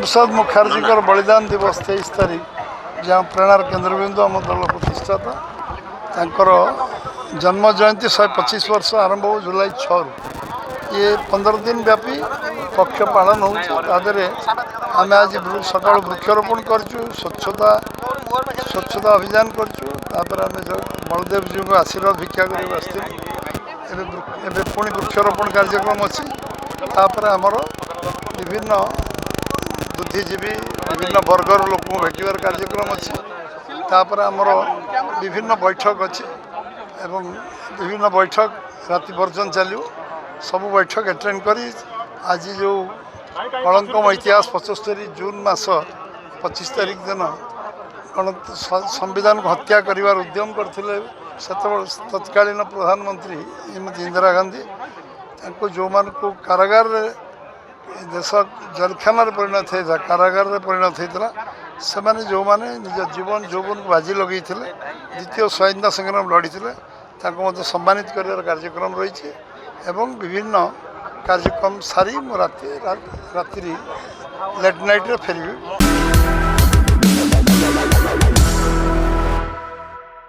प्रसाद मुखर्जी बलिदान दिवस 23 तारीख जहाँ प्रेरणार केन्द्रबिंदु आम दल प्रतिष्ठाता जन्म जयंती 125 वर्ष आरंभ हो जुलाई 6 ये 15 दिन व्यापी पक्ष पालन हो आम आज सका वृक्षरोपण कर स्वच्छता अभियान कर बलदेव जी को आशीर्वाद भिक्षा कर पुणी वृक्षरोपण कार्यक्रम अच्छी आमर विभिन्न बुद्धिजीवी विभिन्न वर्गर लोक भेटार कार्यक्रम अच्छी आमर विभिन्न बैठक अच्छी एवं विभिन्न बैठक राति पर्यटन चलो सब बैठक एटेंड कर आज जो कलंकम इतिहास 75 जून मास 25 तारीख दिन संविधान को हत्या कर उद्यम करते तत्कालीन प्रधानमंत्री श्रीमती इंदिरा गांधी जो मान को कारागार देश जलखाना परिणत होता कारागार परिणत होता से मैंने जो मैंने निज जीवन यौवन को बाजी लगे द्वितीय स्वाधीनता संग्राम लड़ी सम्मानित कर कार्यक्रम रही एवं विभिन्न कार्यक्रम सारी राति लेट नाइट फेरबी।